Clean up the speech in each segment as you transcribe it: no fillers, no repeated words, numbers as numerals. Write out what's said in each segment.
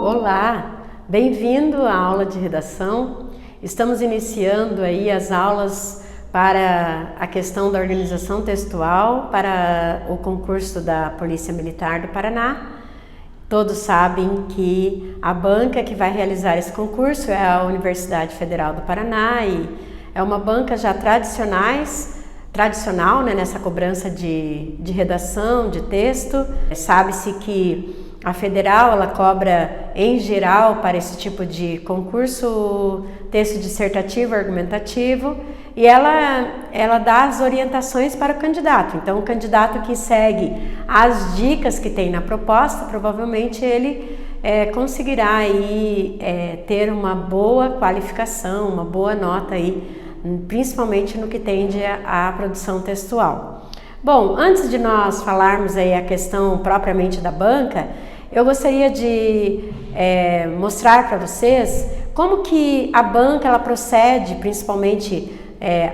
Olá, bem-vindo à aula de redação. Estamos iniciando aí as aulas para a questão da organização textual para o concurso da Polícia Militar do Paraná. Todos sabem que a banca que vai realizar esse concurso é a Universidade Federal do Paraná e é uma banca já tradicional, né, nessa cobrança de redação, de texto. Sabe-se que a Federal, ela cobra, em geral, para esse tipo de concurso, texto dissertativo, argumentativo, e ela dá as orientações para o candidato. Então, o candidato que segue as dicas que tem na proposta, provavelmente ele conseguirá aí, ter uma boa qualificação, uma boa nota aí, principalmente no que tende à produção textual. Bom, antes de nós falarmos aí a questão propriamente da banca, eu gostaria de mostrar para vocês como que a banca ela procede, principalmente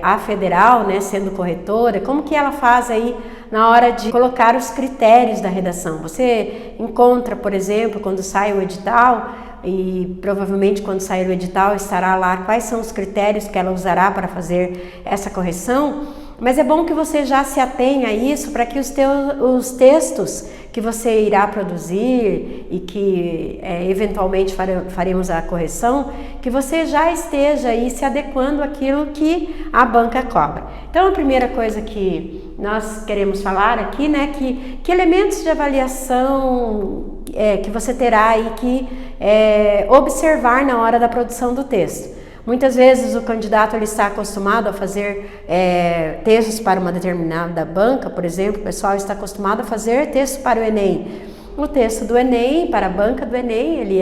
a Federal, né, sendo corretora, como que ela faz aí na hora de colocar os critérios da redação. Você encontra, por exemplo, quando sai o edital, e provavelmente quando sair o edital estará lá quais são os critérios que ela usará para fazer essa correção, mas é bom que você já se atenha a isso para que os textos que você irá produzir e que eventualmente faremos a correção, que você já esteja aí se adequando àquilo que a banca cobra. Então a primeira coisa que nós queremos falar aqui, né, que elementos de avaliação que você terá aí que observar na hora da produção do texto. Muitas vezes o candidato ele está acostumado a fazer textos para uma determinada banca, por exemplo, o pessoal está acostumado a fazer textos para o Enem. O texto do Enem, para a banca do Enem, ele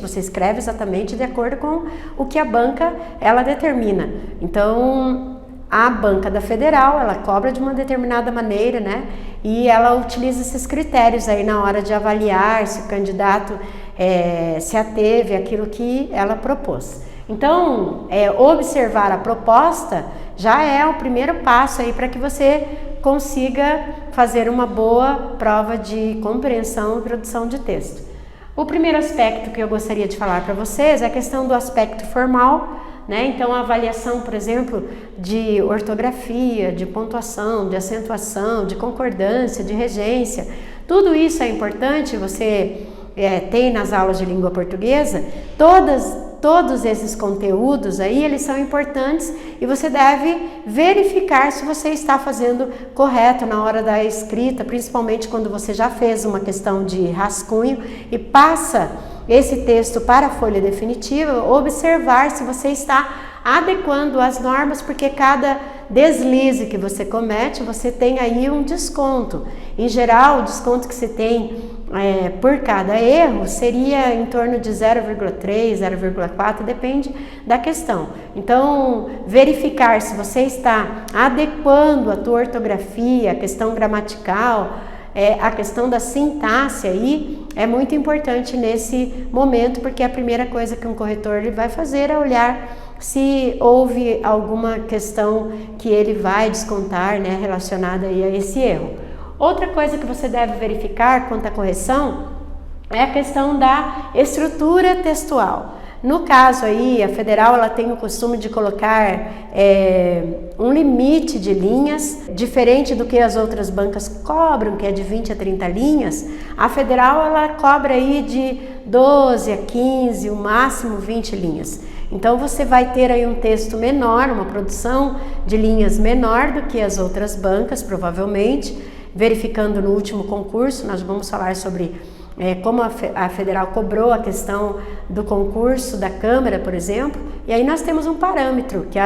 você escreve exatamente de acordo com o que a banca ela determina. Então, a banca da Federal, ela cobra de uma determinada maneira, né? E ela utiliza esses critérios aí na hora de avaliar se o candidato se ateve àquilo que ela propôs. Então, observar a proposta já é o primeiro passo aí para que você consiga fazer uma boa prova de compreensão e produção de texto. O primeiro aspecto que eu gostaria de falar para vocês é a questão do aspecto formal, né? Então, a avaliação, por exemplo, de ortografia, de pontuação, de acentuação, de concordância, de regência, tudo isso é importante, você tem nas aulas de língua portuguesa, todos esses conteúdos aí, eles são importantes e você deve verificar se você está fazendo correto na hora da escrita, principalmente quando você já fez uma questão de rascunho e passa esse texto para a folha definitiva, observar se você está adequando as normas, porque cada deslize que você comete, você tem aí um desconto. Em geral, o desconto que se tem por cada erro seria em torno de 0,3, 0,4, depende da questão. Então, verificar se você está adequando a tua ortografia, a questão gramatical, a questão da sintaxe aí é muito importante nesse momento, porque a primeira coisa que um corretor ele vai fazer é olhar se houve alguma questão que ele vai descontar, né, relacionada aí a esse erro. Outra coisa que você deve verificar quanto à correção é a questão da estrutura textual. No caso aí, a Federal ela tem o costume de colocar um limite de linhas, diferente do que as outras bancas cobram, que é de 20 a 30 linhas. A Federal ela cobra aí de 12 a 15, o máximo 20 linhas. Então você vai ter aí um texto menor, uma produção de linhas menor do que as outras bancas, provavelmente. Verificando no último concurso, nós vamos falar sobre como a Federal cobrou a questão do concurso da Câmara, por exemplo, e aí nós temos um parâmetro, que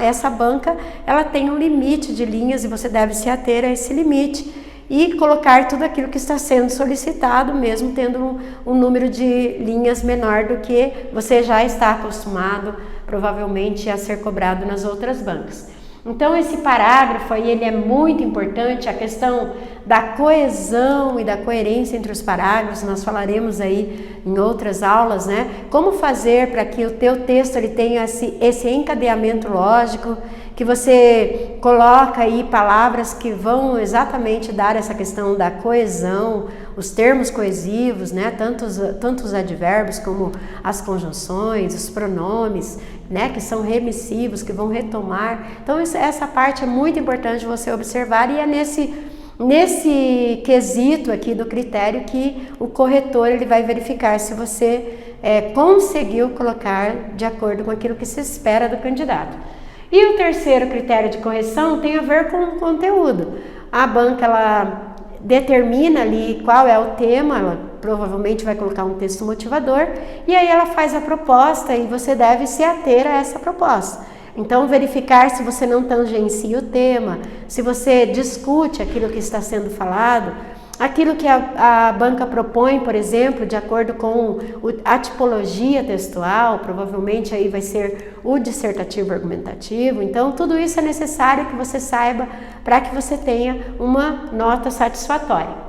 essa banca ela tem um limite de linhas e você deve se ater a esse limite e colocar tudo aquilo que está sendo solicitado, mesmo tendo um número de linhas menor do que você já está acostumado, provavelmente, a ser cobrado nas outras bancas. Então esse parágrafo aí ele é muito importante, a questão da coesão e da coerência entre os parágrafos, nós falaremos aí em outras aulas, né? Como fazer para que o teu texto ele tenha esse encadeamento lógico, que você coloca aí palavras que vão exatamente dar essa questão da coesão, os termos coesivos, né? Tanto os advérbios como as conjunções, os pronomes, né? Que são remissivos, que vão retomar. Então essa parte é muito importante você observar, e é nesse quesito aqui do critério que o corretor ele vai verificar se você conseguiu colocar de acordo com aquilo que se espera do candidato. E o terceiro critério de correção tem a ver com o conteúdo. A banca ela determina ali qual é o tema, ela provavelmente vai colocar um texto motivador, e aí ela faz a proposta e você deve se ater a essa proposta. Então, verificar se você não tangencia o tema, se você discute aquilo que está sendo falado, aquilo que a banca propõe, por exemplo, de acordo com a tipologia textual, provavelmente aí vai ser o dissertativo argumentativo. Então, tudo isso é necessário que você saiba para que você tenha uma nota satisfatória.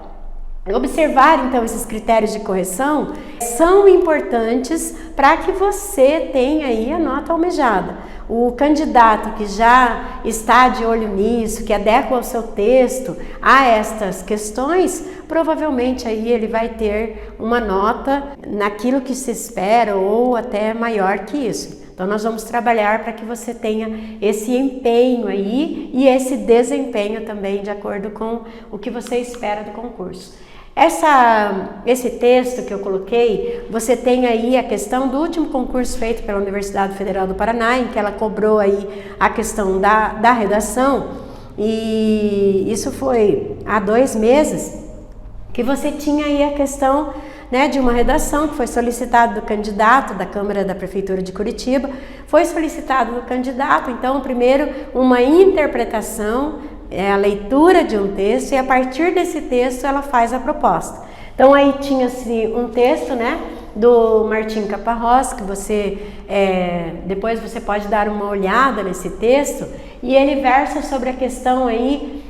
Observar, então, esses critérios de correção são importantes para que você tenha aí a nota almejada. O candidato que já está de olho nisso, que adequa o seu texto a estas questões, provavelmente aí ele vai ter uma nota naquilo que se espera ou até maior que isso. Então nós vamos trabalhar para que você tenha esse empenho aí e esse desempenho também de acordo com o que você espera do concurso. Esse texto que eu coloquei, você tem aí a questão do último concurso feito pela Universidade Federal do Paraná, em que ela cobrou aí a questão da redação, e isso foi há 2 meses, que você tinha aí a questão, né, de uma redação que foi solicitado do candidato da Câmara da Prefeitura de Curitiba, foi solicitado do candidato, então, primeiro, uma interpretação, a leitura de um texto, e a partir desse texto ela faz a proposta. Então aí tinha-se um texto, né, do Martim Caparrós, que você depois você pode dar uma olhada nesse texto, e ele versa sobre a questão aí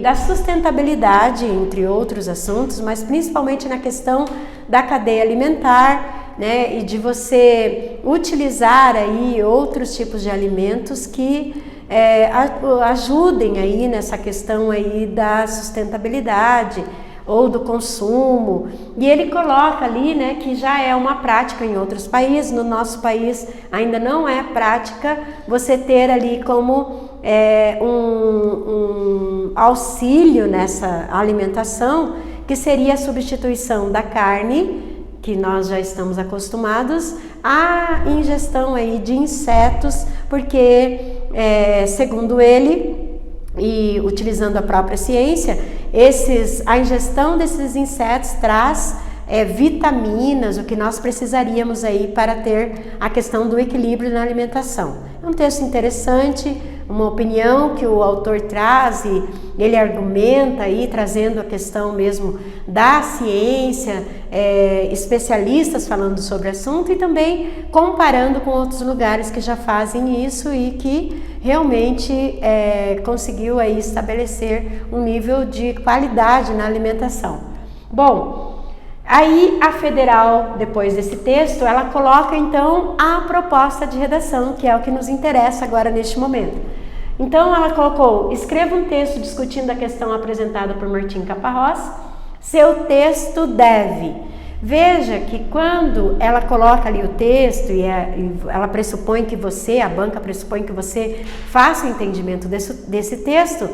da sustentabilidade, entre outros assuntos, mas principalmente na questão da cadeia alimentar, né, e de você utilizar aí outros tipos de alimentos que ajudem aí nessa questão aí da sustentabilidade ou do consumo, e ele coloca ali, né, que já é uma prática em outros países. No nosso país ainda não é prática você ter ali como um auxílio nessa alimentação, que seria a substituição da carne, que nós já estamos acostumados, à ingestão aí de insetos, porque segundo ele, e utilizando a própria ciência, a ingestão desses insetos traz vitaminas, o que nós precisaríamos aí para ter a questão do equilíbrio na alimentação. É um texto interessante, uma opinião que o autor traz, e ele argumenta aí, trazendo a questão mesmo da ciência, especialistas falando sobre o assunto, e também comparando com outros lugares que já fazem isso e que realmente conseguiu aí estabelecer um nível de qualidade na alimentação. Bom, aí a federal, depois desse texto, ela coloca então a proposta de redação, que é o que nos interessa agora neste momento. Então ela colocou: escreva um texto discutindo a questão apresentada por Martim Caparrós. Seu texto deve. Veja que quando ela coloca ali o texto e ela pressupõe que a banca pressupõe que você faça o entendimento desse texto,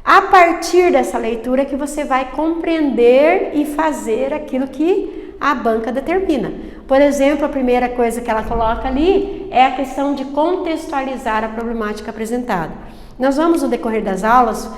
a partir dessa leitura que você vai compreender e fazer aquilo que a banca determina. Por exemplo, a primeira coisa que ela coloca ali é a questão de contextualizar a problemática apresentada. Nós vamos, no decorrer das aulas,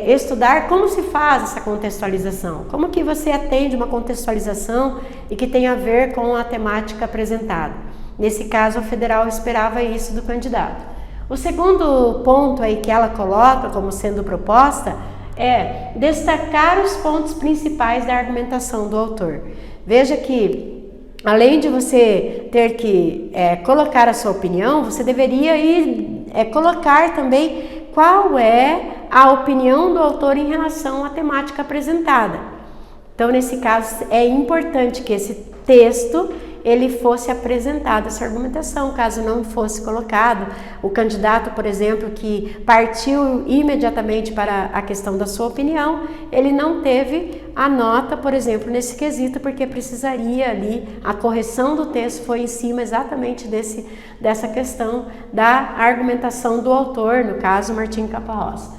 estudar como se faz essa contextualização, como que você atende uma contextualização e que tem a ver com a temática apresentada. Nesse caso, a federal esperava isso do candidato. O segundo ponto aí que ela coloca como sendo proposta é destacar os pontos principais da argumentação do autor. Veja que, além de você ter que colocar a sua opinião, você deveria colocar também qual é a opinião do autor em relação à temática apresentada. Então, nesse caso, é importante que esse texto ele fosse apresentado essa argumentação. Caso não fosse colocado, o candidato, por exemplo, que partiu imediatamente para a questão da sua opinião, ele não teve a nota, por exemplo, nesse quesito, porque precisaria ali, a correção do texto foi em cima exatamente dessa questão da argumentação do autor, no caso, Martim Caparrós.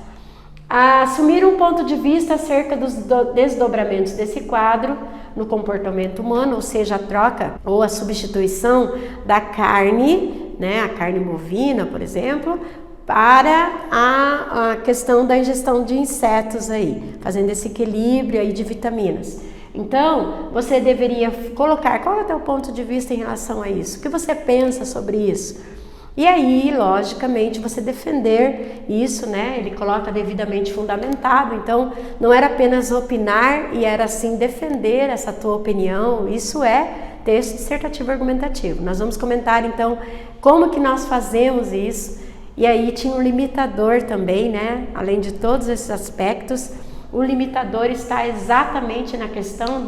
Assumir um ponto de vista acerca dos desdobramentos desse quadro no comportamento humano, ou seja, a troca ou a substituição da carne, né, a carne bovina, por exemplo, para a questão da ingestão de insetos aí, fazendo esse equilíbrio aí de vitaminas. Então, você deveria colocar qual é o teu ponto de vista em relação a isso, o que você pensa sobre isso. E aí, logicamente, você defender isso, né? Ele coloca devidamente fundamentado, então não era apenas opinar e era assim defender essa tua opinião, isso é texto dissertativo argumentativo. Nós vamos comentar então como que nós fazemos isso, e aí tinha um limitador também, né? Além de todos esses aspectos, o limitador está exatamente na questão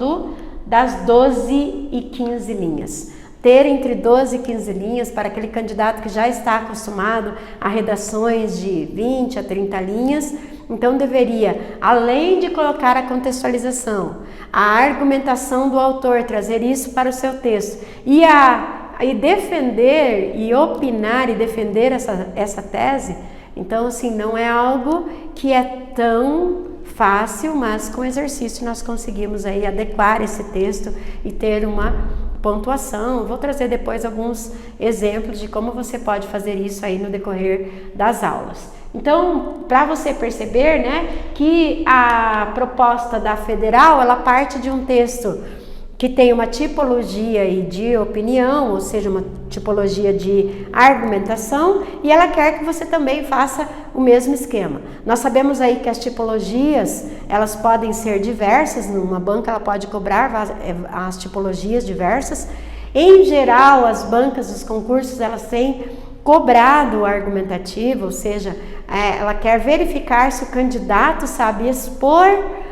das 12 e 15 linhas. Ter entre 12 e 15 linhas para aquele candidato que já está acostumado a redações de 20 a 30 linhas, então deveria, além de colocar a contextualização, a argumentação do autor, trazer isso para o seu texto e defender e opinar e defender essa tese, então assim, não é algo que é tão fácil, mas com exercício nós conseguimos aí adequar esse texto e ter uma pontuação. Vou trazer depois alguns exemplos de como você pode fazer isso aí no decorrer das aulas. Então, para você perceber, né, que a proposta da Federal, ela parte de um texto que tem uma tipologia aí de opinião, ou seja, uma tipologia de argumentação, e ela quer que você também faça o mesmo esquema. Nós sabemos aí que as tipologias, elas podem ser diversas, numa banca ela pode cobrar as tipologias diversas. Em geral, as bancas, os concursos, elas têm cobrado o argumentativo, ou seja, ela quer verificar se o candidato sabe expor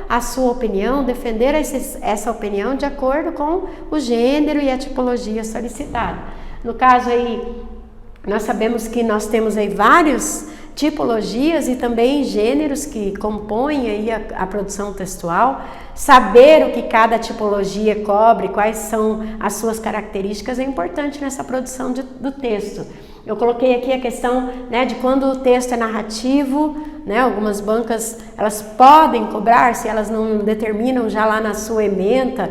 a sua opinião, defender essa opinião de acordo com o gênero e a tipologia solicitada. No caso aí, nós sabemos que nós temos aí várias tipologias e também gêneros que compõem aí a produção textual. Saber o que cada tipologia cobre, quais são as suas características é importante nessa produção do texto. Eu coloquei aqui a questão, né, de quando o texto é narrativo, né, algumas bancas elas podem cobrar, se elas não determinam já lá na sua ementa,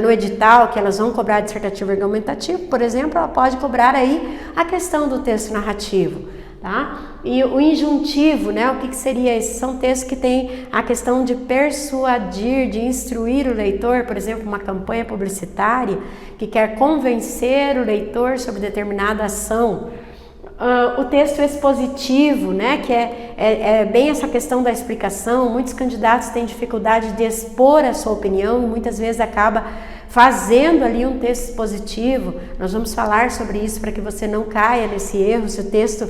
no edital, que elas vão cobrar dissertativo argumentativo, por exemplo, ela pode cobrar aí a questão do texto narrativo. Tá? E o injuntivo, né? O que seria isso? São textos que têm a questão de persuadir, de instruir o leitor, por exemplo, uma campanha publicitária que quer convencer o leitor sobre determinada ação. O texto expositivo, né? Que é bem essa questão da explicação. Muitos candidatos têm dificuldade de expor a sua opinião e muitas vezes acaba fazendo ali um texto expositivo. Nós vamos falar sobre isso para que você não caia nesse erro. Se o texto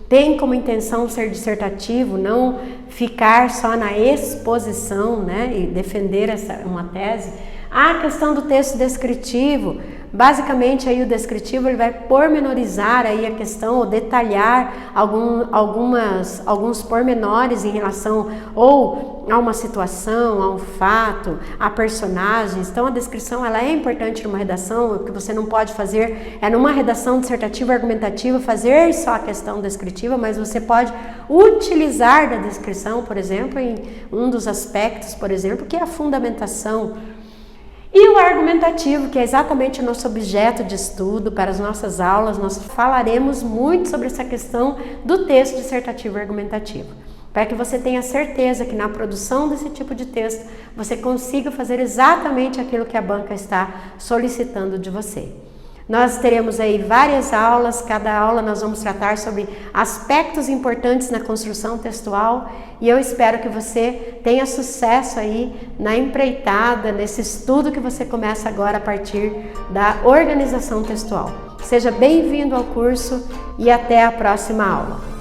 tem como intenção ser dissertativo, não ficar só na exposição, né, e defender uma tese. A questão do texto descritivo, basicamente aí o descritivo ele vai pormenorizar aí a questão ou detalhar alguns pormenores em relação ou a uma situação, a um fato, a personagens. Então a descrição ela é importante numa redação. O que você não pode fazer é numa redação dissertativa argumentativa fazer só a questão descritiva, mas você pode utilizar da descrição, por exemplo, em um dos aspectos, por exemplo, que é a fundamentação. E o argumentativo, que é exatamente o nosso objeto de estudo para as nossas aulas, nós falaremos muito sobre essa questão do texto dissertativo argumentativo, para que você tenha certeza que na produção desse tipo de texto você consiga fazer exatamente aquilo que a banca está solicitando de você. Nós teremos aí várias aulas, cada aula nós vamos tratar sobre aspectos importantes na construção textual e eu espero que você tenha sucesso aí na empreitada, nesse estudo que você começa agora a partir da organização textual. Seja bem-vindo ao curso e até a próxima aula.